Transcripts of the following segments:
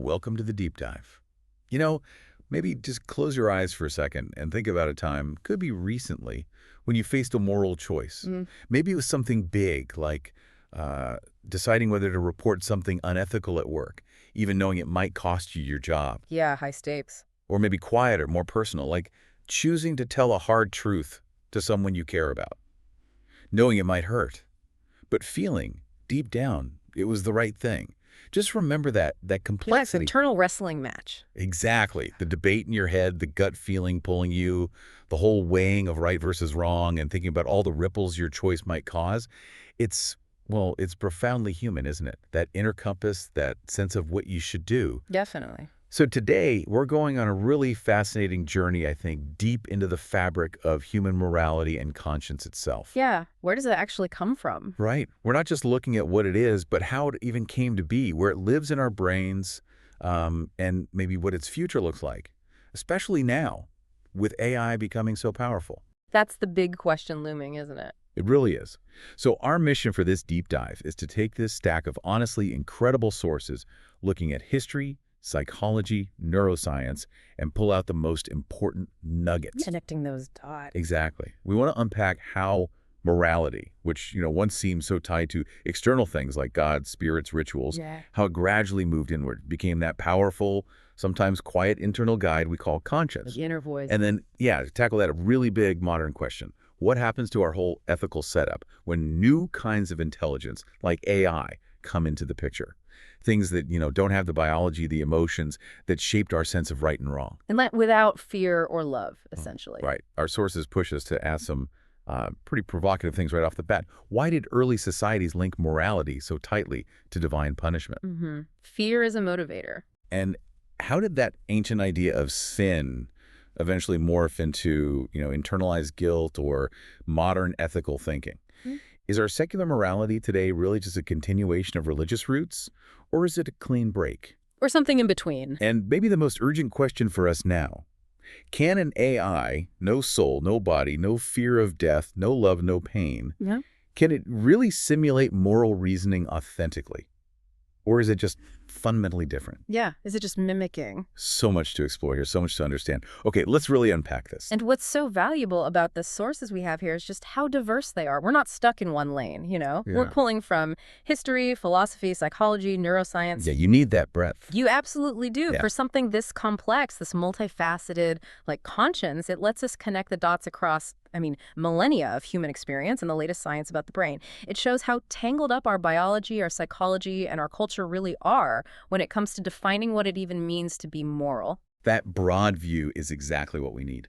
Welcome to the deep dive. You know, maybe just close your eyes for a second and think about a time, could be recently, when you faced a moral choice. Mm, Maybe it was something big, like deciding whether to report something unethical at work, even knowing it might cost you your job. yeah, high stakes. Or maybe quieter, more personal, like choosing to tell a hard truth to someone you care about, knowing it might hurt, but feeling, deep down, it was the right thing. Just remember that Yeah, it's an complexity. internal wrestling match. Exactly. The debate in your head, the gut feeling pulling you, the whole weighing of right versus wrong and thinking about all the ripples your choice might cause. It's, well, it's profoundly human, isn't it? That inner compass, that sense of what you should do. Definitely. So today, we're going on a really fascinating journey, I think, deep into the fabric of human morality and conscience itself. Yeah, where does it actually come from? Right. We're not just looking at what it is, but how it even came to be, where it lives in our brains, and maybe what its future looks like, especially now, with AI becoming so powerful. That's the big question looming, isn't it? It really is. So our mission for this deep dive is to take this stack of honestly incredible sources, looking at history, psychology, neuroscience, and pull out the most important nuggets. Connecting those dots. Exactly. We want to unpack how morality, which, once seemed so tied to external things like God, spirits, rituals, Yeah. how it gradually moved inward, became that powerful, sometimes quiet internal guide we call conscience. The inner voice. And then, yeah, to tackle that, a really big modern question. What happens to our whole ethical setup when new kinds of intelligence, like AI, come into the picture? Things that, don't have the biology, the emotions that shaped our sense of right and wrong. And without fear or love, essentially. Right. Our sources push us to ask some pretty provocative things right off the bat. Why did early societies link morality so tightly to divine punishment? Fear is a motivator. And how did that ancient idea of sin eventually morph into, internalized guilt or modern ethical thinking? Mm. Is our secular morality today really just a continuation of religious roots, or is it a clean break? Or something in between. And maybe the most urgent question for us now, can an AI, no soul, no body, no fear of death, no love, no pain, Yeah. can it really simulate moral reasoning authentically? Or is it just fundamentally different? Yeah. Is it just mimicking? So much to explore here, so much to understand. Okay, let's really unpack this. And what's so valuable about the sources we have here is just how diverse they are. We're not stuck in one lane, We're Yeah. pulling from history, philosophy, psychology, neuroscience. Yeah, you need that breadth. You absolutely do. Yeah. For something this complex, this multifaceted, like conscience, it lets us connect the dots across, millennia of human experience and the latest science about the brain. It shows how tangled up our biology, our psychology, and our culture really are when it comes to defining what it even means to be moral. That broad view is exactly what we need.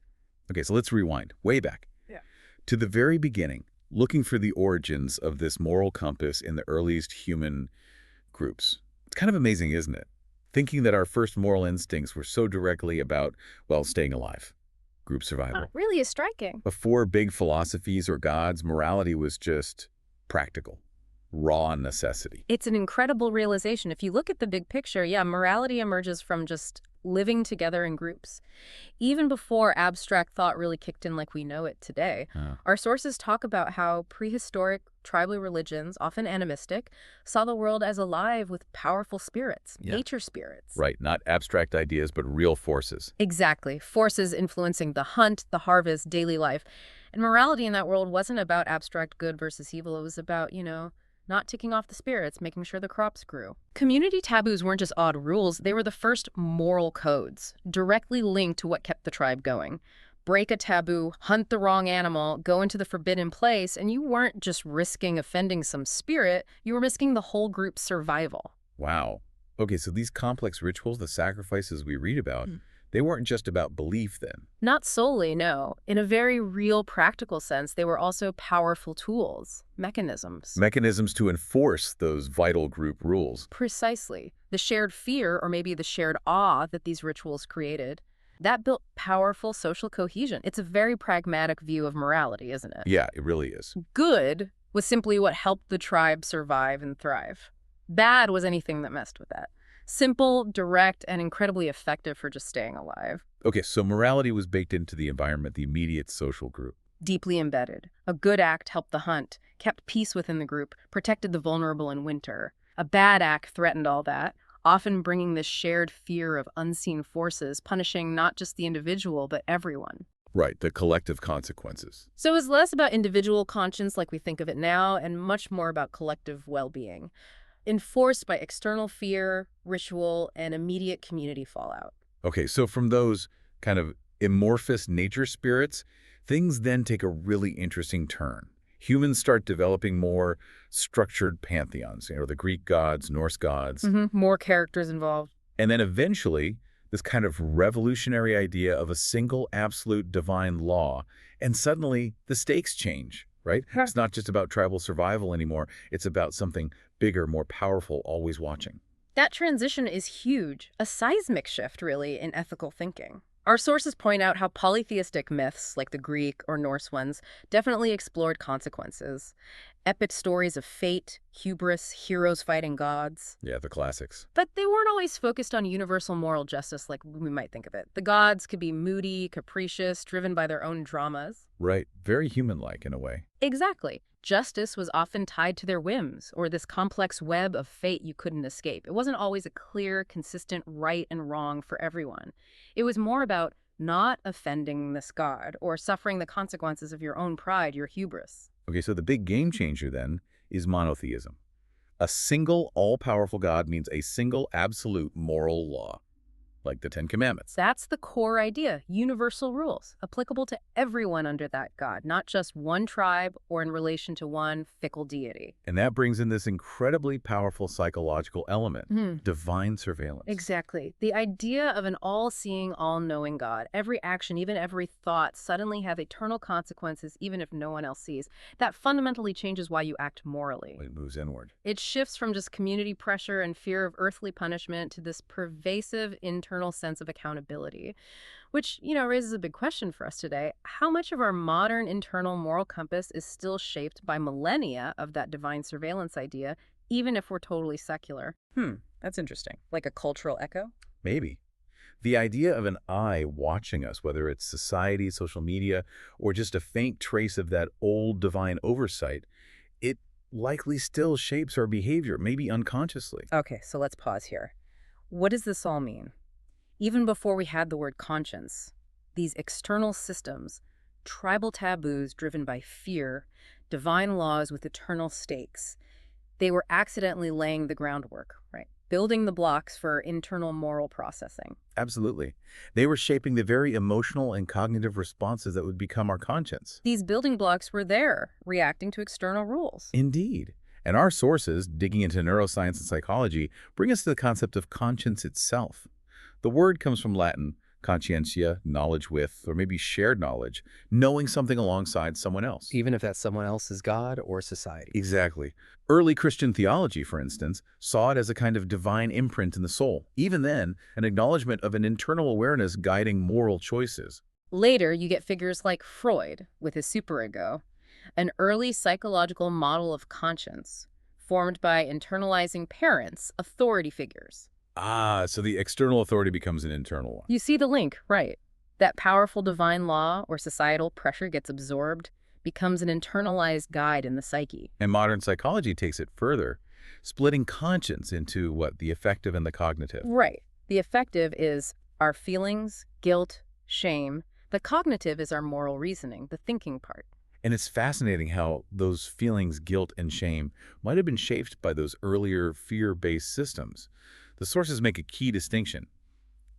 Okay, so let's rewind way back. Yeah. To the very beginning, looking for the origins of this moral compass in the earliest human groups. It's kind of amazing, isn't it? Thinking that our first moral instincts were so directly about, well, staying alive, group survival. Really is striking. Before big philosophies or gods, morality was just practical, raw necessity. It's an incredible realization. If you look at the big picture, yeah, morality emerges from just living together in groups. Even before abstract thought really kicked in like we know it today, our sources talk about how prehistoric tribal religions, often animistic, saw the world as alive with powerful spirits, Yeah. nature spirits. Right, not abstract ideas, but real forces. Exactly. Forces influencing the hunt, the harvest, daily life. And morality in that world wasn't about abstract good versus evil. It was about, not ticking off the spirits, making sure the crops grew. Community taboos weren't just odd rules, they were the first moral codes, directly linked to what kept the tribe going. Break a taboo, hunt the wrong animal, go into the forbidden place, and you weren't just risking offending some spirit, you were risking the whole group's survival. Wow. Okay, so these complex rituals, the sacrifices we read about, they weren't just about belief then. Not solely, no. In a very real, practical sense, they were also powerful tools, mechanisms. Mechanisms to enforce those vital group rules. Precisely. The shared fear, or maybe the shared awe that these rituals created, that built powerful social cohesion. It's a very pragmatic view of morality, isn't it? Yeah, it really is. Good was simply what helped the tribe survive and thrive. Bad was anything that messed with that. Simple, direct, and incredibly effective for just staying alive. Okay, so morality was baked into the environment, the immediate social group. Deeply embedded. A good act helped the hunt, kept peace within the group, protected the vulnerable in winter. A bad act threatened all that. often bringing this shared fear of unseen forces, punishing not just the individual, but everyone. Right, the collective consequences. So it's less about individual conscience like we think of it now, and much more about collective well-being, enforced by external fear, ritual, and immediate community fallout. Okay, so from those kind of amorphous nature spirits, things then take a really interesting turn. Humans start developing more structured pantheons, the Greek gods, Norse gods, More characters involved. and then eventually this kind of revolutionary idea of a single absolute divine law, and suddenly the stakes change, right? Huh. It's not just about tribal survival anymore. It's about something bigger, more powerful, always watching. That transition is huge, a seismic shift, really, in ethical thinking. Our sources point out how polytheistic myths, like the Greek or Norse ones, definitely explored consequences. Epic stories of fate, hubris, heroes fighting gods. Yeah, the classics. But they weren't always focused on universal moral justice like we might think of it. The gods could be moody, capricious, driven by their own dramas. Right, very human-like in a way. Exactly. Justice was often tied to their whims, or this complex web of fate you couldn't escape. It wasn't always a clear, consistent right and wrong for everyone. It was more about not offending this god, or suffering the consequences of your own pride, your hubris. Okay, so the big game changer then is monotheism. A single all-powerful God means a single absolute moral law, like the Ten Commandments. That's the core idea, universal rules, applicable to everyone under that god, not just one tribe or in relation to one fickle deity. And that brings in this incredibly powerful psychological element, divine surveillance. Exactly. The idea of an all-seeing, all-knowing God, every action, even every thought, suddenly have eternal consequences even if no one else sees. That fundamentally changes why you act morally. It moves inward. It shifts from just community pressure and fear of earthly punishment to this pervasive internal sense of accountability, which, raises a big question for us today. How much of our modern internal moral compass is still shaped by millennia of that divine surveillance idea, even if we're totally secular? That's interesting. Like a cultural echo? Maybe. The idea of an eye watching us, whether it's society, social media, or just a faint trace of that old divine oversight, it likely still shapes our behavior, maybe unconsciously. Okay, so let's pause here. What does this all mean? Even before we had the word conscience, these external systems, tribal taboos driven by fear, divine laws with eternal stakes, they were accidentally laying the groundwork, right? Building the blocks for internal moral processing. Absolutely. They were shaping the very emotional and cognitive responses that would become our conscience. These building blocks were there, reacting to external rules. Indeed. And our sources, digging into neuroscience and psychology, bring us to the concept of conscience itself. The word comes from Latin, conscientia, knowledge with, or maybe shared knowledge, knowing something alongside someone else. Even if that someone else is God or society. Exactly. Early Christian theology, for instance, saw it as a kind of divine imprint in the soul. Even then, an acknowledgement of an internal awareness guiding moral choices. Later, you get figures like Freud with his superego, an early psychological model of conscience formed by internalizing parents, authority figures. Ah, so the external authority becomes an internal one. You see the link, right? That powerful divine law or societal pressure gets absorbed, becomes an internalized guide in the psyche. And modern psychology takes it further, splitting conscience into the affective and the cognitive. Right. The affective is our feelings, guilt, shame. The cognitive is our moral reasoning, the thinking part. And it's fascinating how those feelings, guilt, and shame might have been shaped by those earlier fear-based systems. The sources make a key distinction.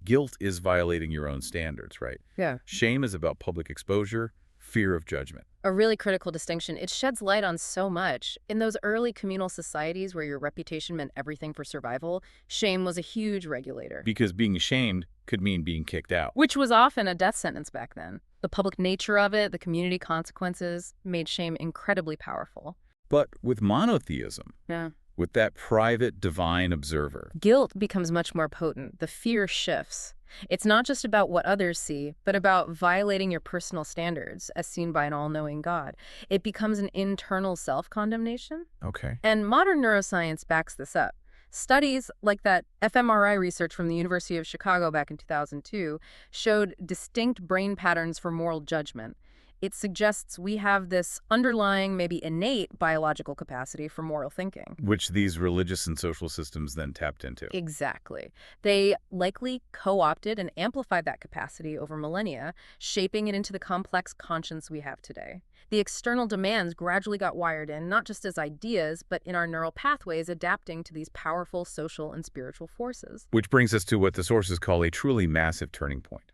Guilt is violating your own standards, right? Yeah. Shame is about public exposure, fear of judgment. A really critical distinction. It sheds light on so much. In those early communal societies where your reputation meant everything for survival, shame was a huge regulator. Because being shamed could mean being kicked out. Which was often a death sentence back then. The public nature of it, the community consequences, made shame incredibly powerful. But with monotheism, Yeah. with that private divine observer, Guilt becomes much more potent. The fear shifts. It's not just about what others see, but about violating your personal standards as seen by an all-knowing God. It becomes an internal self-condemnation. okay, And modern neuroscience backs this up. Studies like that fMRI research from the University of Chicago back in 2002 showed distinct brain patterns for moral judgment. It suggests we have this underlying, maybe innate biological capacity for moral thinking. Which these religious and social systems then tapped into. Exactly. They likely co-opted and amplified that capacity over millennia, shaping it into the complex conscience we have today. The external demands gradually got wired in, not just as ideas, but in our neural pathways adapting to these powerful social and spiritual forces. Which brings us to what the sources call a truly massive turning point,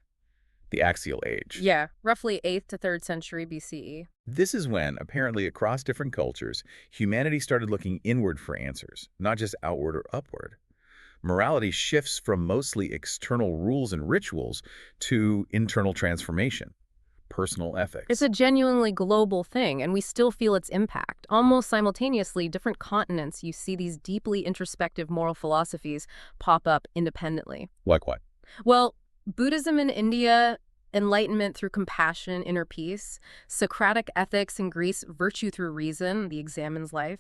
the Axial Age. Yeah, roughly 8th to 3rd century BCE. This is when, apparently across different cultures, humanity started looking inward for answers, not just outward or upward. Morality shifts from mostly external rules and rituals to internal transformation, personal ethics. It's a genuinely global thing, and we still feel its impact. Almost simultaneously, different continents, you see these deeply introspective moral philosophies pop up independently. Like what? Well, Buddhism in India, enlightenment through compassion, inner peace. Socratic ethics in Greece, virtue through reason, the examines life.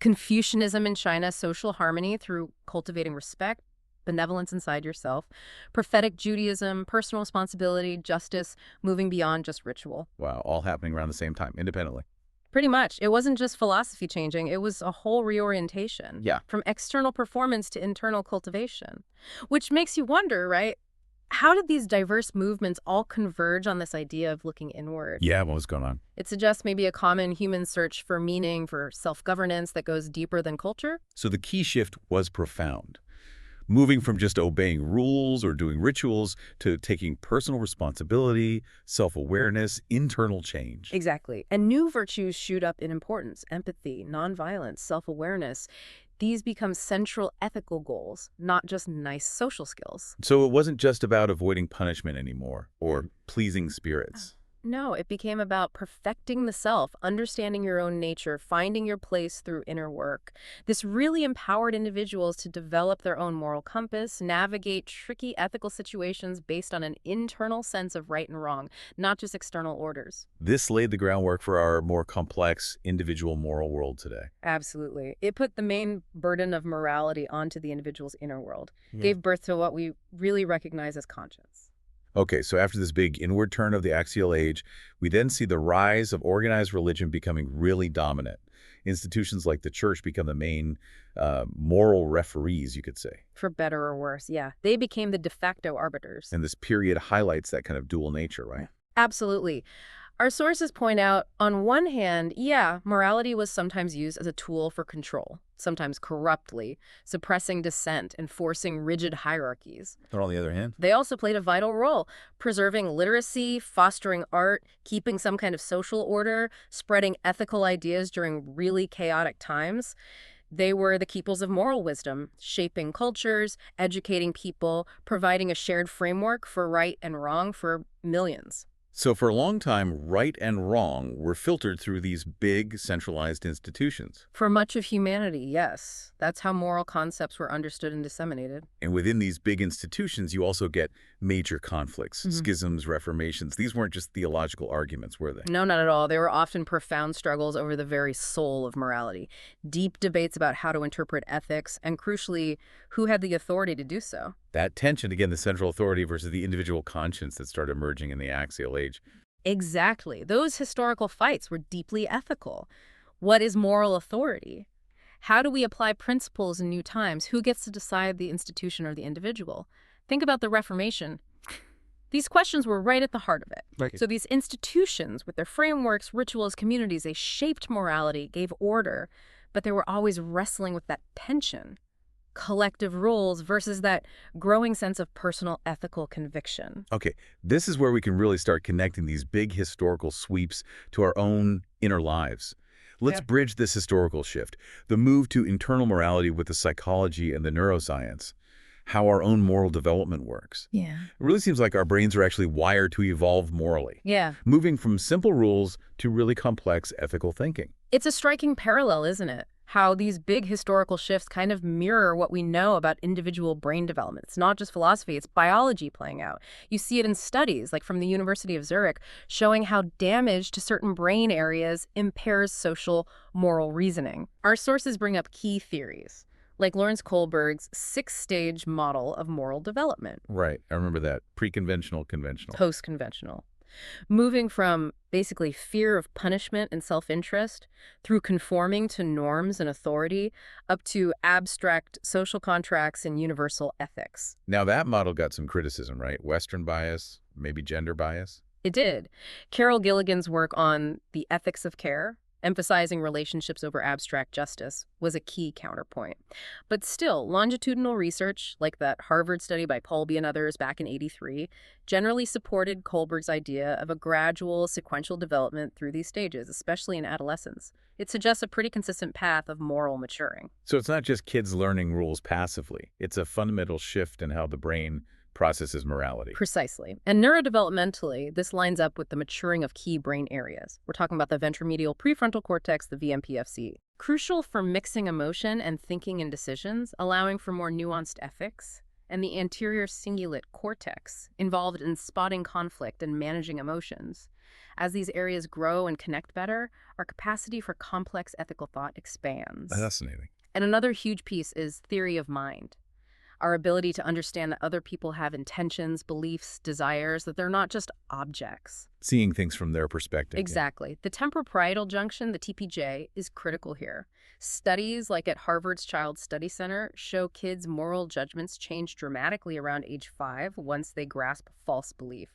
Confucianism in China, social harmony through cultivating respect, benevolence inside yourself. Prophetic Judaism, personal responsibility, justice, moving beyond just ritual. Wow, all happening around the same time, independently. Pretty much. It wasn't just philosophy changing, it was a whole reorientation. Yeah. From external performance to internal cultivation. Which makes you wonder, right? How did these diverse movements all converge on this idea of looking inward? Yeah, what was going on? It suggests maybe a common human search for meaning, for self-governance that goes deeper than culture? So the key shift was profound. Moving from just obeying rules or doing rituals to taking personal responsibility, self-awareness, internal change. Exactly. And new virtues shoot up in importance: empathy, nonviolence, self-awareness. These become central ethical goals, not just nice social skills. So it wasn't just about avoiding punishment anymore or pleasing spirits. No, it became about perfecting the self, understanding your own nature, finding your place through inner work. This really empowered individuals to develop their own moral compass, navigate tricky ethical situations based on an internal sense of right and wrong, not just external orders. This laid the groundwork for our more complex individual moral world today. Absolutely. It put the main burden of morality onto the individual's inner world, Yeah. gave birth to what we really recognize as conscience. Okay, so after this big inward turn of the Axial Age, we then see the rise of organized religion becoming really dominant. Institutions like the church become the main moral referees, you could say. For better or worse, yeah. They became the de facto arbiters. And this period highlights that kind of dual nature, right? Absolutely. Our sources point out, on one hand, yeah, morality was sometimes used as a tool for control, sometimes corruptly, suppressing dissent, enforcing rigid hierarchies. But on the other hand, They also played a vital role, preserving literacy, fostering art, keeping some kind of social order, spreading ethical ideas during really chaotic times. They were the keepers of moral wisdom, shaping cultures, educating people, providing a shared framework for right and wrong for millions. so for a long time, right and wrong were filtered through these big centralized institutions. For much of humanity, yes. That's how moral concepts were understood and disseminated. And within these big institutions, you also get major conflicts, Mhm. schisms, reformations. These weren't just theological arguments, were they? No, not at all. They were often profound struggles over the very soul of morality, deep debates about how to interpret ethics, and crucially, who had the authority to do so. That tension, again, the central authority versus the individual conscience that started emerging in the Axial Age. Exactly. Those historical fights were deeply ethical. What is moral authority? How do we apply principles in new times? Who gets to decide the institution or the individual? Think about the Reformation. These questions were right at the heart of it. Right. So these institutions, with their frameworks, rituals, communities, they shaped morality, gave order, but they were always wrestling with that tension. Collective rules versus that growing sense of personal ethical conviction. Okay, this is where we can really start connecting these big historical sweeps to our own inner lives. Let's Yeah. bridge this historical shift, the move to internal morality with the psychology and the neuroscience, how our own moral development works. Yeah. It really seems like our brains are actually wired to evolve morally, Yeah. moving from simple rules to really complex ethical thinking. It's a striking parallel, isn't it? How these big historical shifts kind of mirror what we know about individual brain development. It's not just philosophy, it's biology playing out. You see it in studies, like from the University of Zurich, showing how damage to certain brain areas impairs social, moral reasoning. Our sources bring up key theories, like Lawrence Kohlberg's 6-stage model of moral development. Right, I remember that. Pre-conventional, conventional. Post-conventional. moving from basically fear of punishment and self-interest through conforming to norms and authority up to abstract social contracts and universal ethics. Now that model got some criticism, right? Western bias, maybe gender bias. It did. Carol Gilligan's work on the ethics of care, emphasizing relationships over abstract justice, was a key counterpoint. But still, longitudinal research, like that Harvard study by Paulby and others back in '83, generally supported Kohlberg's idea of a gradual, sequential development through these stages, especially in adolescence. It suggests a pretty consistent path of moral maturing. So it's not just kids learning rules passively. It's a fundamental shift in how the brain processes morality. Precisely. And neurodevelopmentally, this lines up with the maturing of key brain areas. We're talking about the ventromedial prefrontal cortex, the VMPFC. Crucial for mixing emotion and thinking and decisions, allowing for more nuanced ethics, and the anterior cingulate cortex, involved in spotting conflict and managing emotions. As these areas grow and connect better, our capacity for complex ethical thought expands. Fascinating. And another huge piece is theory of mind. Our ability to understand that other people have intentions, beliefs, desires, that they're not just objects. Seeing things from their perspective. Exactly. The temporoparietal junction, the TPJ, is critical here. Studies like at Harvard's Child Study Center show kids' moral judgments change dramatically around age 5 once they grasp false belief.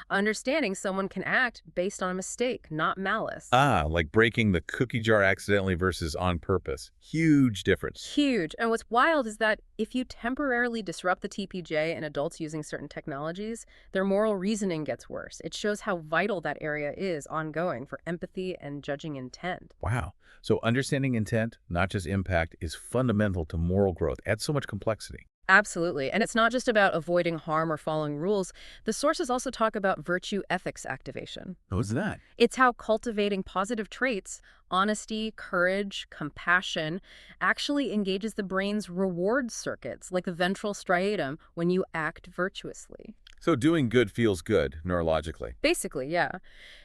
Understanding someone can act based on a mistake, not malice. Ah, like breaking the cookie jar accidentally versus on purpose. Huge difference. Huge. And what's wild is that if you temporarily disrupt the TPJ in adults using certain technologies, their moral reasoning gets worse. It shows how vital that area is ongoing for empathy and judging intent. Wow. So understanding intent, not just impact, is fundamental to moral growth. Adds so much complexity. Absolutely. And it's not just about avoiding harm or following rules. The sources also talk about virtue ethics activation. What's that? It's how cultivating positive traits, honesty, courage, compassion, actually engages the brain's reward circuits, like the ventral striatum, when you act virtuously. So doing good feels good neurologically. Basically, yeah.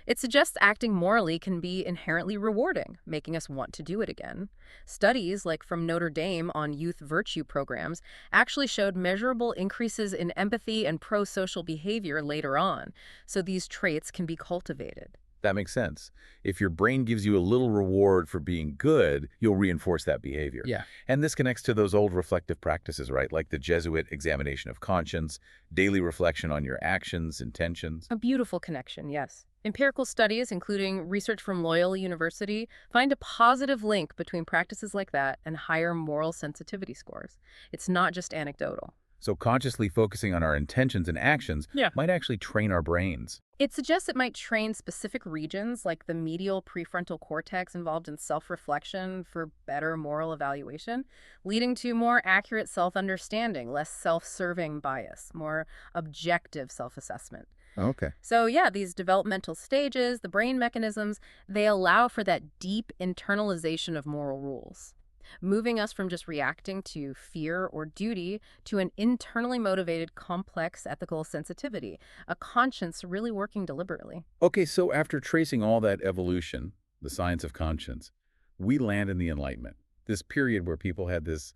It suggests acting morally can be inherently rewarding, making us want to do it again. Studies, like from Notre Dame on youth virtue programs, actually showed measurable increases in empathy and pro-social behavior later on, so these traits can be cultivated. That makes sense. If your brain gives you a little reward for being good, you'll reinforce that behavior. Yeah. And this connects to those old reflective practices, right? Like the Jesuit examination of conscience, daily reflection on your actions, intentions. A beautiful connection, yes. Empirical studies, including research from Loyola University, find a positive link between practices like that and higher moral sensitivity scores. It's not just anecdotal. So consciously focusing on our intentions and actions might actually train our brains. It suggests it might train specific regions like the medial prefrontal cortex involved in self-reflection for better moral evaluation, leading to more accurate self-understanding, less self-serving bias, more objective self-assessment. Okay. So yeah, these developmental stages, the brain mechanisms, they allow for that deep internalization of moral rules, moving us from just reacting to fear or duty to an internally motivated, complex ethical sensitivity, a conscience really working deliberately. Okay, so after tracing all that evolution, the science of conscience, we land in the Enlightenment, this period where people had this,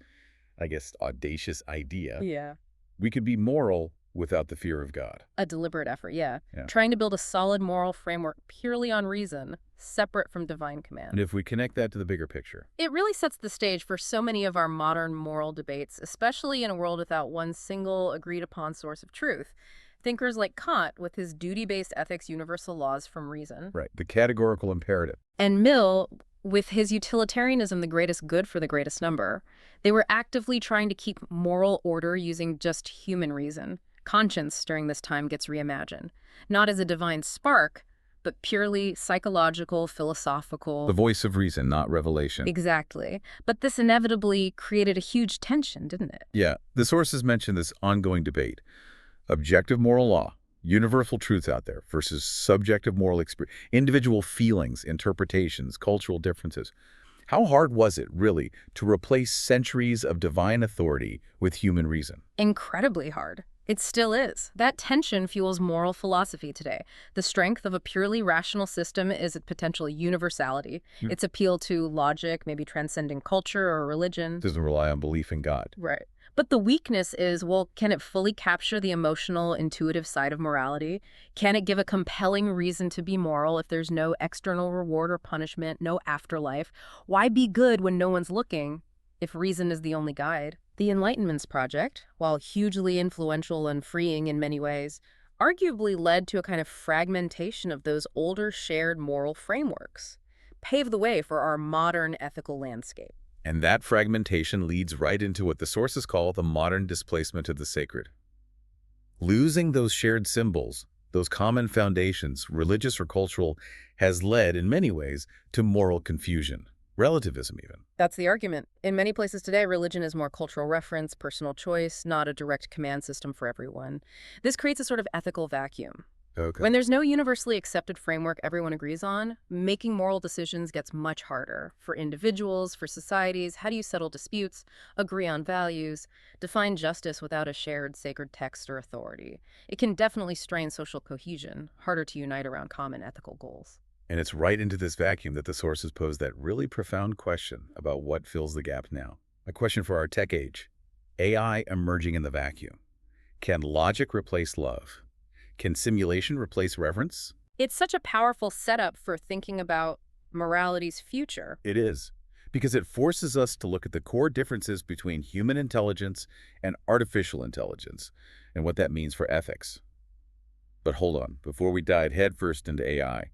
I guess, audacious idea. Yeah. We could be moral without the fear of God. A deliberate effort, yeah. Yeah. Trying to build a solid moral framework purely on reason, separate from divine command. And if we connect that to the bigger picture, It really sets the stage for so many of our modern moral debates, especially in a world without one single agreed-upon source of truth. Thinkers like Kant with his duty-based ethics universal laws from reason. right, the categorical imperative. And Mill with his utilitarianism, the greatest good for the greatest number. They were actively trying to keep moral order using just human reason. Conscience during this time gets reimagined, not as a divine spark, but purely psychological, philosophical. The voice of reason, not revelation. Exactly. But this inevitably created a huge tension, didn't it? Yeah, the sources mention this ongoing debate. Objective moral law, universal truths out there versus subjective moral experience, individual feelings, interpretations, cultural differences. How hard was it, really, to replace centuries of divine authority with human reason? Incredibly hard. It still is. That tension fuels moral philosophy today. The strength of a purely rational system is its potential universality, its appeal to logic, maybe transcending culture or religion. Doesn't rely on belief in God. Right. But the weakness is, well, can it fully capture the emotional, intuitive side of morality? Can it give a compelling reason to be moral if there's no external reward or punishment, no afterlife? Why be good when no one's looking, if reason is the only guide? The Enlightenment's project, while hugely influential and freeing in many ways, arguably led to a kind of fragmentation of those older shared moral frameworks, paved the way for our modern ethical landscape. And that fragmentation leads right into what the sources call the modern displacement of the sacred. Losing those shared symbols, those common foundations, religious or cultural, has led, in many ways, to moral confusion, relativism even. That's the argument. In many places today, religion is more cultural reference, personal choice, not a direct command system for everyone. This creates a sort of ethical vacuum. Okay. When there's no universally accepted framework everyone agrees on, making moral decisions gets much harder. For individuals, for societies, how do you settle disputes, agree on values, define justice without a shared sacred text or authority? It can definitely strain social cohesion, harder to unite around common ethical goals. And it's right into this vacuum that the sources pose that really profound question about what fills the gap now. A question for our tech age. AI emerging in the vacuum. Can logic replace love? Can simulation replace reverence? It's such a powerful setup for thinking about morality's future. It is, because it forces us to look at the core differences between human intelligence and artificial intelligence, and what that means for ethics. But hold on, before we dive headfirst into AI,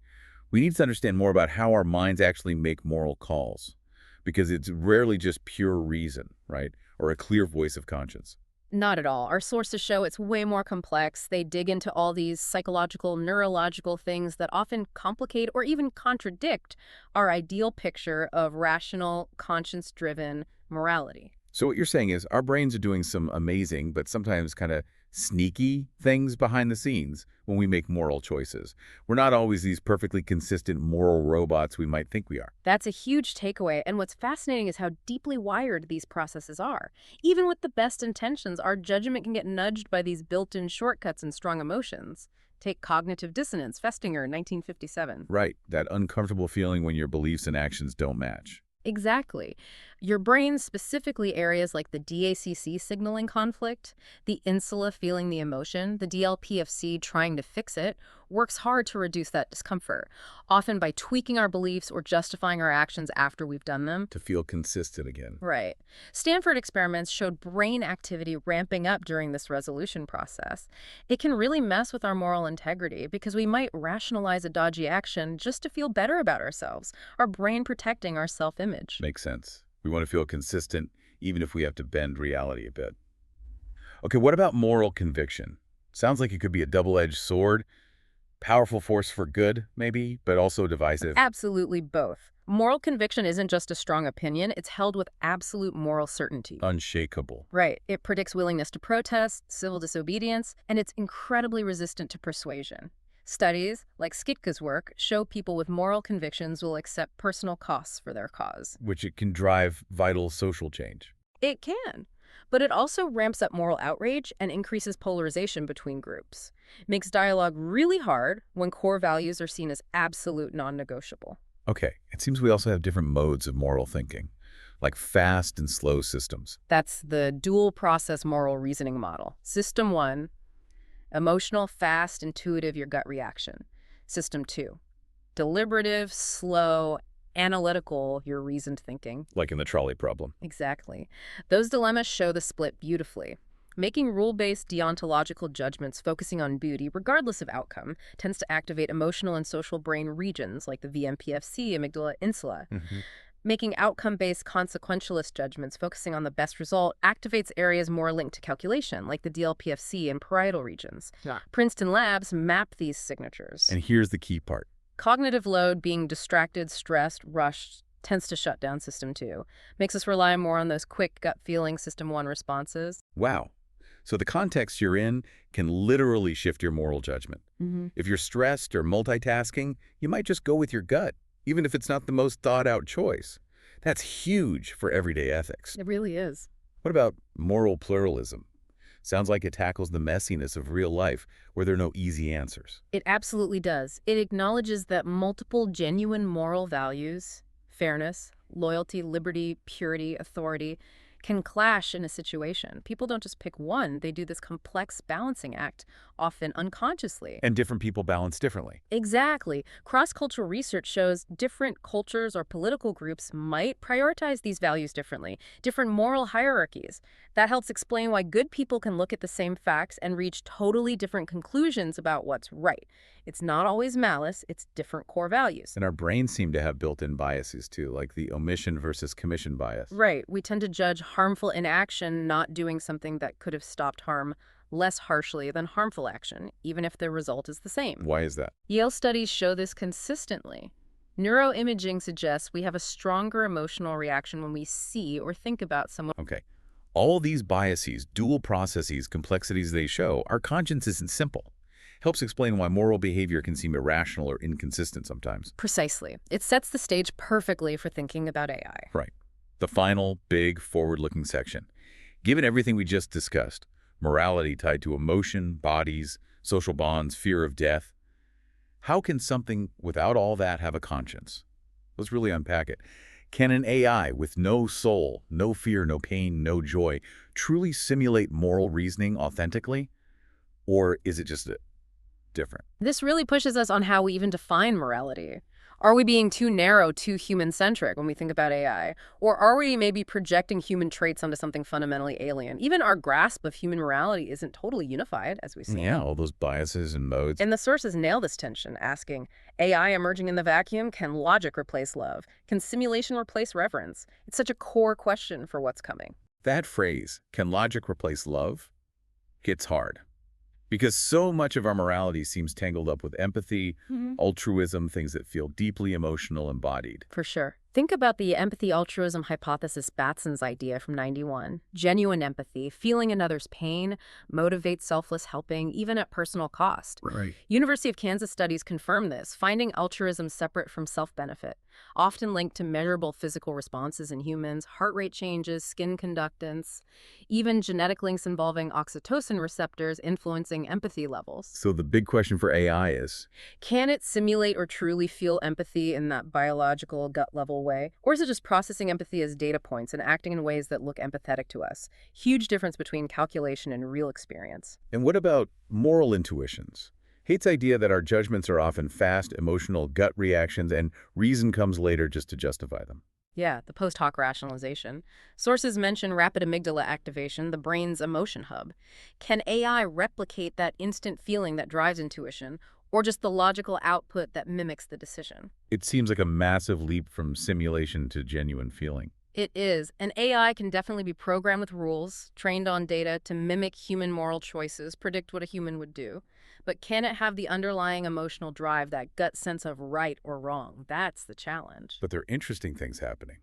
we need to understand more about how our minds actually make moral calls, because it's rarely just pure reason, right? Or a clear voice of conscience. Not at all. Our sources show it's way more complex. They dig into all these psychological, neurological things that often complicate or even contradict our ideal picture of rational, conscience-driven morality. So what you're saying is our brains are doing some amazing, but sometimes kind of sneaky things behind the scenes when we make moral choices. We're not always these perfectly consistent moral robots we might think we are. That's a huge takeaway, and what's fascinating is how deeply wired these processes are. Even with the best intentions, our judgment can get nudged by these built-in shortcuts and strong emotions. Take cognitive dissonance, Festinger, 1957. Right, that uncomfortable feeling when your beliefs and actions don't match. Exactly. Your brain, specifically areas like the DACC signaling conflict, the insula feeling the emotion, the DLPFC trying to fix it, works hard to reduce that discomfort, often by tweaking our beliefs or justifying our actions after we've done them. To feel consistent again. Right. Stanford experiments showed brain activity ramping up during this resolution process. It can really mess with our moral integrity because we might rationalize a dodgy action just to feel better about ourselves, our brain protecting our self-image. Makes sense. We want to feel consistent even if we have to bend reality a bit. Okay, what about moral conviction? Sounds like it could be a double-edged sword. Powerful force for good, maybe, but also divisive. Absolutely both. Moral conviction isn't just a strong opinion, it's held with absolute moral certainty. Unshakable. Right. It predicts willingness to protest, civil disobedience, and it's incredibly resistant to persuasion. Studies, like Skitka's work, show people with moral convictions will accept personal costs for their cause. Which it can drive vital social change. It can. But it also ramps up moral outrage and increases polarization between groups. Makes dialogue really hard when core values are seen as absolute non-negotiable. Okay, it seems we also have different modes of moral thinking, like fast and slow systems. That's the dual process moral reasoning model. System 1, emotional, fast, intuitive, your gut reaction. System 2, deliberative, slow, analytical, your reasoned thinking. Like in the trolley problem. Exactly. Those dilemmas show the split beautifully. Making rule-based deontological judgments focusing on beauty, regardless of outcome, tends to activate emotional and social brain regions like the VMPFC, amygdala, insula. Making outcome-based consequentialist judgments focusing on the best result activates areas more linked to calculation, like the DLPFC and parietal regions. Yeah. Princeton labs map these signatures. And here's the key part. Cognitive load, being distracted, stressed, rushed, tends to shut down System 2. Makes us rely more on those quick gut feeling System 1 responses. Wow. So the context you're in can literally shift your moral judgment. If you're stressed or multitasking, you might just go with your gut, even if it's not the most thought-out choice. That's huge for everyday ethics. It really is. What about moral pluralism? Sounds like it tackles the messiness of real life, where there are no easy answers. It absolutely does. It acknowledges that multiple genuine moral values, fairness, loyalty, liberty, purity, authority, can clash in a situation. People don't just pick one, they do this complex balancing act, often unconsciously. And different people balance differently. Exactly. Cross-cultural research shows different cultures or political groups might prioritize these values differently, different moral hierarchies. That helps explain why good people can look at the same facts and reach totally different conclusions about what's right. It's not always malice, it's different core values. And our brains seem to have built-in biases too, like the omission versus commission bias. Right. We tend to judge harmful inaction, not doing something that could have stopped harm, less harshly than harmful action, even if the result is the same. Why is that? Yale studies show this consistently. Neuroimaging suggests we have a stronger emotional reaction when we see or think about someone. Okay. All these biases, dual processes, complexities they show, our conscience isn't simple. Helps explain why moral behavior can seem irrational or inconsistent sometimes. Precisely. It sets the stage perfectly for thinking about AI. Right. The final, big, forward-looking section. Given everything we just discussed, morality tied to emotion, bodies, social bonds, fear of death, how can something without all that have a conscience? Let's really unpack it. Can an AI with no soul, no fear, no pain, no joy, truly simulate moral reasoning authentically? Or is it just different? This really pushes us on how we even define morality. Are we being too narrow, too human-centric when we think about AI? Or are we maybe projecting human traits onto something fundamentally alien? Even our grasp of human morality isn't totally unified, as we see. Yeah, all those biases and modes. And the sources nail this tension, asking, AI emerging in the vacuum, can logic replace love? Can simulation replace reverence? It's such a core question for what's coming. That phrase, can logic replace love, hits hard. Because so much of our morality seems tangled up with empathy, altruism, things that feel deeply emotional embodied. For sure. Think about the empathy-altruism hypothesis, Batson's idea from '91. Genuine empathy, feeling another's pain, motivates selfless helping, even at personal cost. Right. University of Kansas studies confirm this, finding altruism separate from self-benefit, often linked to measurable physical responses in humans, heart rate changes, skin conductance, even genetic links involving oxytocin receptors influencing empathy levels. So the big question for AI is, Can it simulate or truly feel empathy in that biological gut-level way? Or is it just processing empathy as data points and acting in ways that look empathetic to us? Huge difference between calculation and real experience. and what about moral intuitions? Hate's idea that our judgments are often fast, emotional gut reactions and reason comes later just to justify them. Yeah, the post hoc rationalization. Sources mention rapid amygdala activation, the brain's emotion hub. Can AI replicate that instant feeling that drives intuition, or just the logical output that mimics the decision? It seems like a massive leap from simulation to genuine feeling. It is. An AI can definitely be programmed with rules, trained on data to mimic human moral choices, predict what a human would do. But can it have the underlying emotional drive, that gut sense of right or wrong? That's the challenge. But there are interesting things happening,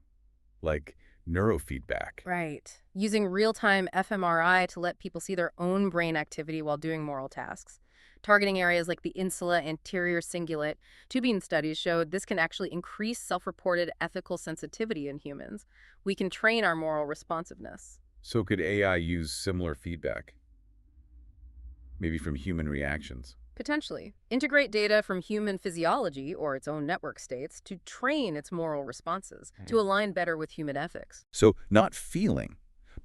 like neurofeedback. Right. Using real-time fMRI to let people see their own brain activity while doing moral tasks. Targeting areas like the insula anterior cingulate, tubing studies showed this can actually increase self-reported ethical sensitivity in humans. We can train our moral responsiveness. So could AI use similar feedback? Maybe from human reactions. Potentially. Integrate data from human physiology, or its own network states, to train its moral responses, to align better with human ethics. So not feeling,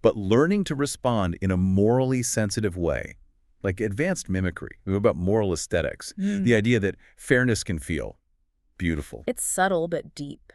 but learning to respond in a morally sensitive way. Like advanced mimicry, about moral aesthetics. The idea that fairness can feel beautiful. It's subtle but deep.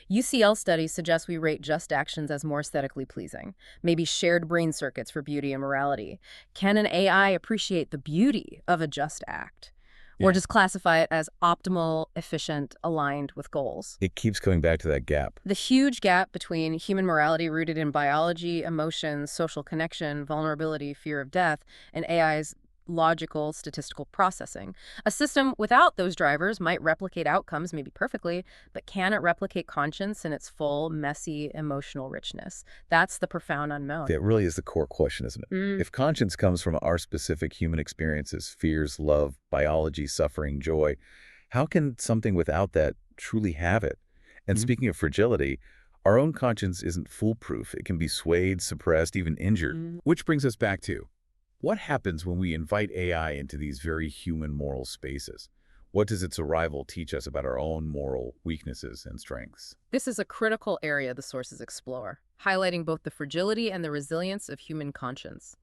UCL studies suggest we rate just actions as more aesthetically pleasing, maybe shared brain circuits for beauty and morality. Can an AI appreciate the beauty of a just act? Or Yeah. just classify it as optimal, efficient, aligned with goals? It keeps coming back to that gap. The huge gap between human morality rooted in biology, emotions, social connection, vulnerability, fear of death, and AI's logical statistical processing. A system without those drivers might replicate outcomes maybe perfectly, but can it replicate conscience in its full, messy, emotional richness? That's the profound unknown. That really is the core question, isn't it? If conscience comes from our specific human experiences, fears, love, biology, suffering, joy, how can something without that truly have it? And speaking of fragility, our own conscience isn't foolproof. It can be swayed, suppressed, even injured. Which brings us back to, what happens when we invite AI into these very human moral spaces? What does its arrival teach us about our own moral weaknesses and strengths? This is a critical area the sources explore, highlighting both the fragility and the resilience of human conscience.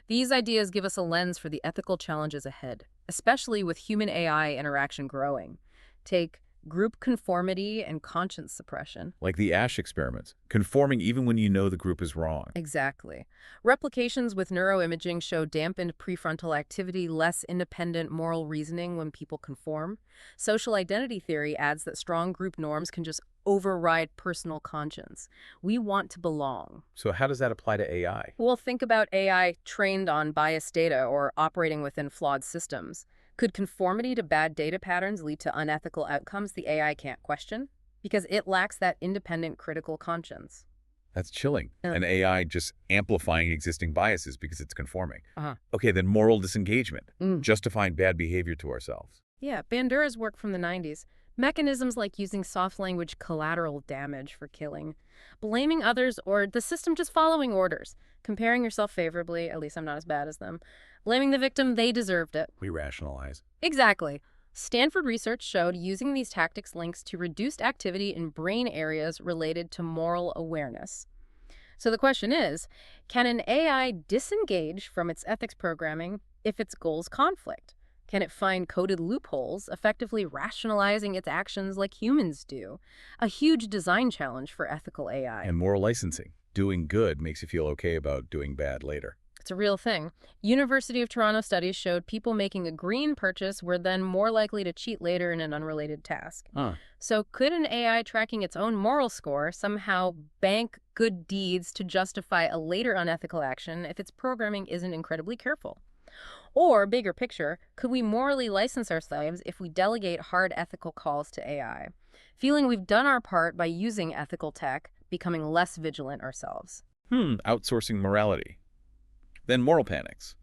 These ideas give us a lens for the ethical challenges ahead, especially with human-AI interaction growing. Take group conformity and conscience suppression. Like the Ash experiments, conforming even when you know the group is wrong. Exactly. Replications with neuroimaging show dampened prefrontal activity, less independent moral reasoning when people conform. Social identity theory adds that strong group norms can just override personal conscience. We want to belong. So how does that apply to AI? Well, think about AI trained on biased data or operating within flawed systems. Could conformity to bad data patterns lead to unethical outcomes the AI can't question? Because it lacks that independent critical conscience. That's chilling. Uh. An AI just amplifying existing biases because it's conforming. Uh-huh. Okay, then moral disengagement, Mm. justifying bad behavior to ourselves. Yeah, Bandura's work from the 90s. Mechanisms like using soft language collateral damage for killing, blaming others, or the system just following orders, comparing yourself favorably, at least I'm not as bad as them, blaming the victim, they deserved it. We rationalize. Exactly. Stanford research showed using these tactics links to reduced activity in brain areas related to moral awareness. So the question is, can an AI disengage from its ethics programming if its goals conflict? Can it find coded loopholes, effectively rationalizing its actions like humans do? A huge design challenge for ethical AI. And moral licensing. Doing good makes you feel okay about doing bad later. It's a real thing. University of Toronto studies showed people making a green purchase were then more likely to cheat later in an unrelated task. Huh. So could an AI tracking its own moral score somehow bank good deeds to justify a later unethical action if its programming isn't incredibly careful? Or, bigger picture, could we morally license ourselves if we delegate hard ethical calls to AI, feeling we've done our part by using ethical tech, becoming less vigilant ourselves? Outsourcing morality. Then moral panics.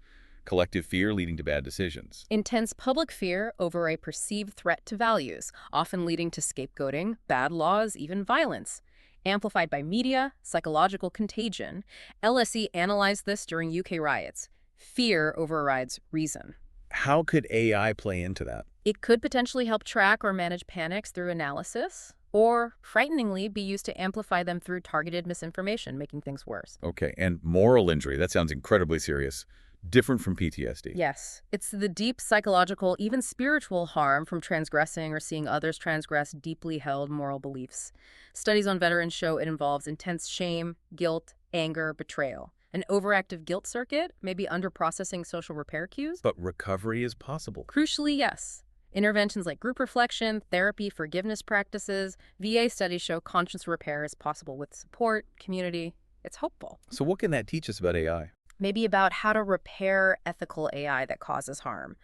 Collective fear leading to bad decisions. Intense public fear over a perceived threat to values, often leading to scapegoating, bad laws, even violence. Amplified by media, psychological contagion. LSE analyzed this during UK riots. Fear overrides reason. How could AI play into that? It could potentially help track or manage panics through analysis, or, frighteningly, be used to amplify them through targeted misinformation, making things worse. Okay, and moral injury. That sounds incredibly serious. Different from PTSD. Yes, it's the deep psychological, even spiritual harm from transgressing or seeing others transgress deeply held moral beliefs. Studies on veterans show it involves intense shame, guilt, anger, betrayal. An overactive guilt circuit, maybe under-processing social repair cues? But recovery is possible. Crucially, yes. Interventions like group reflection, therapy, forgiveness practices, VA studies show conscience repair is possible with support, community. It's hopeful. So what can that teach us about AI? Maybe about how to repair ethical AI that causes harm.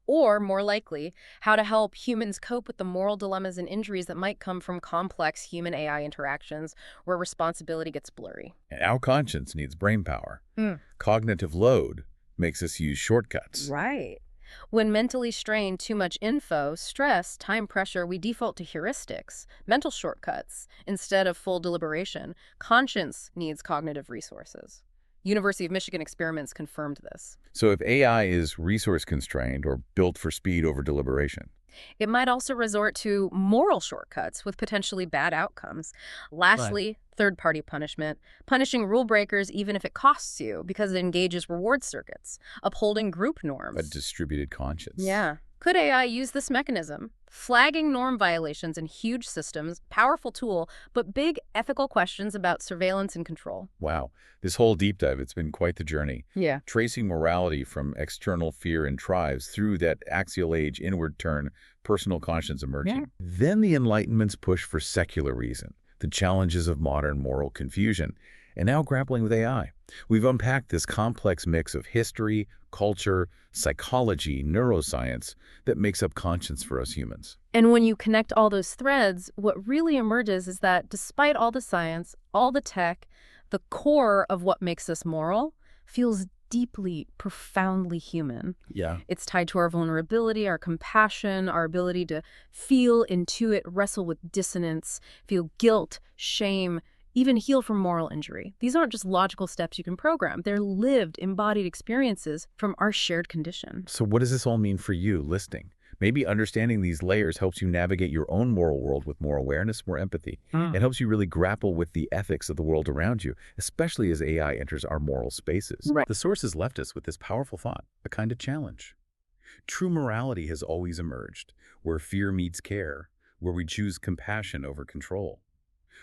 Or, more likely, how to help humans cope with the moral dilemmas and injuries that might come from complex human-AI interactions where responsibility gets blurry. And our conscience needs brain power. Mm. Cognitive load makes us use shortcuts. Right. When mentally strained, too much info, stress, time pressure, we default to heuristics, mental shortcuts, instead of full deliberation. Conscience needs cognitive resources. University of Michigan experiments confirmed this. So if AI is resource constrained or built for speed over deliberation, It might also resort to moral shortcuts with potentially bad outcomes. Lastly, third-party punishment, punishing rule breakers even if it costs you because it engages reward circuits, upholding group norms. a distributed conscience. Yeah. Could AI use this mechanism? Flagging norm violations in huge systems, powerful tool, but big ethical questions about surveillance and control. Wow. This whole deep dive, it's been quite the journey. Yeah. Tracing morality from external fear and tribes through that axial age inward turn, personal conscience emerging. Yeah. Then the Enlightenment's push for secular reason, the challenges of modern moral confusion, and now grappling with AI. We've unpacked this complex mix of history, culture, psychology, neuroscience that makes up conscience for us humans. And when you connect all those threads, what really emerges is that despite all the science, all the tech, the core of what makes us moral feels deeply, profoundly human. Yeah. It's tied to our vulnerability, our compassion, our ability to feel, intuit, wrestle with dissonance, feel guilt, shame, even heal from moral injury. These aren't just logical steps you can program. They're lived, embodied experiences from our shared condition. So what does this all mean for you listening? Maybe understanding these layers helps you navigate your own moral world with more awareness, more empathy. Hmm. It helps you really grapple with the ethics of the world around you, especially as AI enters our moral spaces. Right. The sources left us with this powerful thought, a kind of challenge. True morality has always emerged, where fear meets care, where we choose compassion over control.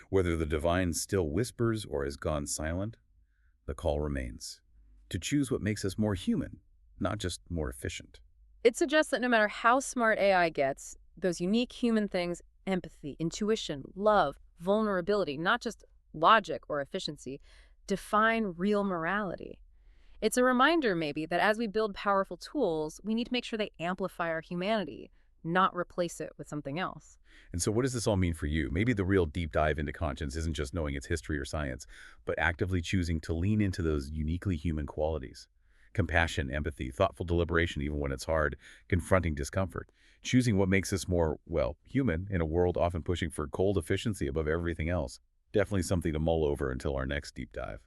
Whether the divine still whispers or has gone silent, the call remains. To choose what makes us more human, not just more efficient. It suggests that no matter how smart AI gets, those unique human things, empathy, intuition, love, vulnerability, not just logic or efficiency, define real morality. It's a reminder, maybe, that as we build powerful tools, we need to make sure they amplify our humanity, not replace it with something else. And so what does this all mean for you? Maybe the real deep dive into conscience isn't just knowing its history or science, but actively choosing to lean into those uniquely human qualities. Compassion, empathy, thoughtful deliberation even when it's hard, confronting discomfort. Choosing what makes us more, well, human in a world often pushing for cold efficiency above everything else. Definitely something to mull over until our next deep dive.